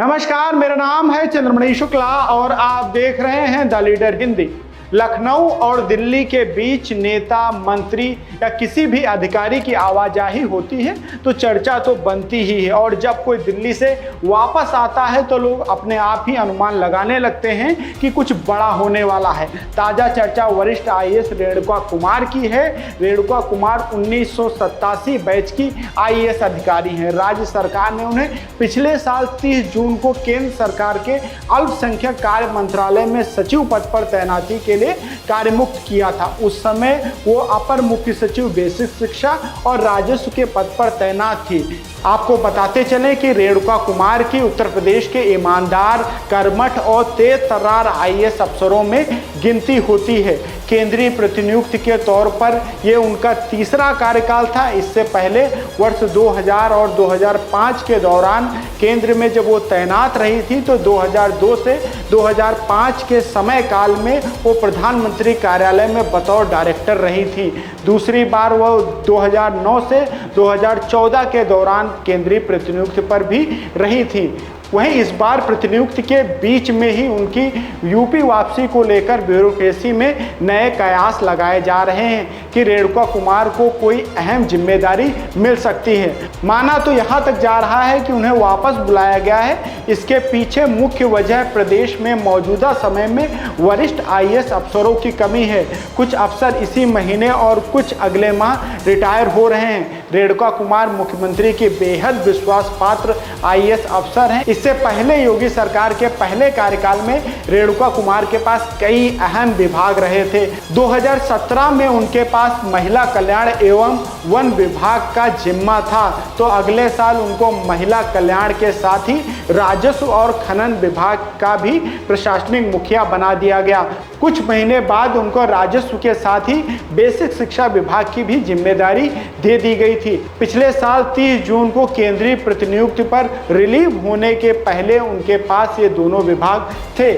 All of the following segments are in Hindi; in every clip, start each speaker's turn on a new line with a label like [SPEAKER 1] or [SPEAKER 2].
[SPEAKER 1] नमस्कार, मेरा नाम है चंद्रमणि शुक्ला और आप देख रहे हैं द लीडर हिंदी। लखनऊ और दिल्ली के बीच नेता, मंत्री या किसी भी अधिकारी की आवाजाही होती है तो चर्चा तो बनती ही है, और जब कोई दिल्ली से वापस आता है तो लोग अपने आप ही अनुमान लगाने लगते हैं कि कुछ बड़ा होने वाला है। ताज़ा चर्चा वरिष्ठ आईएएस रेणुका कुमार की है। रेणुका कुमार 1987 बैच की आईएएस अधिकारी हैं। राज्य सरकार ने उन्हें पिछले साल 30 जून को केंद्र सरकार के अल्पसंख्यक कार्य मंत्रालय में सचिव पद पर तैनाती के लिए कार्यमुक्त किया था। उस समय वो अपर मुख्य सचिव बेसिक शिक्षा और राजस्व के पद पर तैनात थी। आपको बताते चलें कि रेणुका कुमार की उत्तर प्रदेश के ईमानदार, कर्मठ और तेज तर्रार आईएएस अफसरों में गिनती होती है। केंद्रीय प्रतिनियुक्ति के तौर पर यह उनका तीसरा कार्यकाल था। इससे पहले वर्ष 2000 और 2005 के दौरान केंद्र में जब वो तैनात रही थी तो 2002 से 2005 के समय काल में वो प्रधानमंत्री कार्यालय में बतौर डायरेक्टर रही थी। दूसरी बार वो 2009 से 2014 के दौरान केंद्रीय प्रतिनियुक्ति पर भी रही थी। वहीं इस बार प्रतिनियुक्ति के बीच में ही उनकी यूपी वापसी को लेकर ब्यूरोक्रेसी में नए कयास लगाए जा रहे हैं कि रेणुका कुमार को कोई अहम जिम्मेदारी मिल सकती है। माना तो यहाँ तक जा रहा है कि उन्हें वापस बुलाया गया है। इसके पीछे मुख्य वजह प्रदेश में मौजूदा समय में वरिष्ठ आईएएस अफसरों की कमी है। कुछ अफसर इसी महीने और कुछ अगले माह रिटायर हो रहे हैं। रेणुका कुमार मुख्यमंत्री के बेहद विश्वास पात्र आईएएस अफसर हैं। इससे पहले योगी सरकार के पहले कार्यकाल में रेणुका कुमार के पास कई अहम विभाग रहे थे। 2017 में उनके पास महिला कल्याण एवं वन विभाग का जिम्मा था, तो अगले साल उनको महिला कल्याण के साथ ही राजस्व और खनन विभाग का भी प्रशासनिक मुखिया बना दिया गया। कुछ महीने बाद उनको राजस्व के साथ ही बेसिक शिक्षा विभाग की भी जिम्मेदारी दे दी गई थी। पिछले साल 30 जून को केंद्रीय प्रतिनियुक्ति पर रिलीव होने के पहले उनके पास ये दोनों विभाग थे।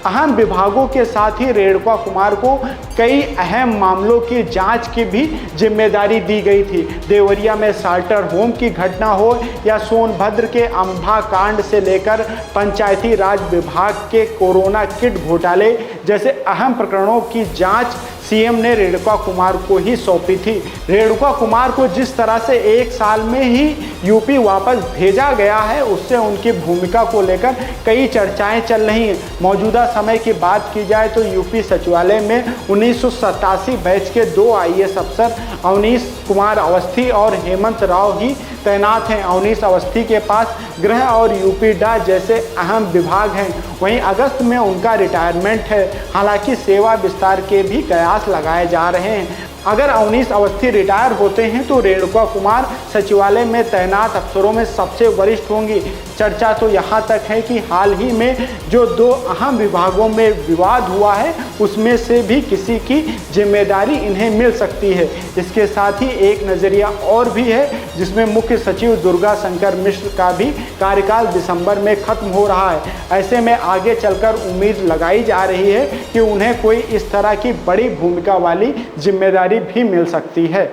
[SPEAKER 1] अहम विभागों के साथ ही रेणुका कुमार को कई अहम मामलों की जांच की भी जिम्मेदारी दी गई थी। देवरिया में शाल्टर होम की घटना हो या सोनभद्र के अम्भा कांड से लेकर पंचायती राज विभाग के कोरोना किट घोटाले जैसे अहम प्रकरणों की जांच सीएम ने रेणुका कुमार को ही सौंपी थी। रेणुका कुमार को जिस तरह से एक साल में ही यूपी वापस भेजा गया है, उससे उनकी भूमिका को लेकर कई चर्चाएं चल रही हैं। मौजूदा समय की बात की जाए तो यूपी सचिवालय में 1987 बैच के 2 आईएएस अफसर अवनीश कुमार अवस्थी और हेमंत राव ही तैनात हैं। अवनीश अवस्थी के पास गृह और यूपीडा जैसे अहम विभाग हैं। वहीं अगस्त में उनका रिटायरमेंट है। हालांकि सेवा विस्तार के भी कयास लगाए जा रहे हैं। अगर अवनीश अवस्थी रिटायर होते हैं तो रेणुका कुमार सचिवालय में तैनात अफसरों में सबसे वरिष्ठ होंगी। चर्चा तो यहाँ तक है कि हाल ही में जो 2 अहम विभागों में विवाद हुआ है उसमें से भी किसी की जिम्मेदारी इन्हें मिल सकती है। इसके साथ ही एक नज़रिया और भी है जिसमें मुख्य सचिव दुर्गा शंकर मिश्र का भी कार्यकाल दिसंबर में खत्म हो रहा है। ऐसे में आगे चलकर उम्मीद लगाई जा रही है कि उन्हें कोई इस तरह की बड़ी भूमिका वाली जिम्मेदारी भी मिल सकती है।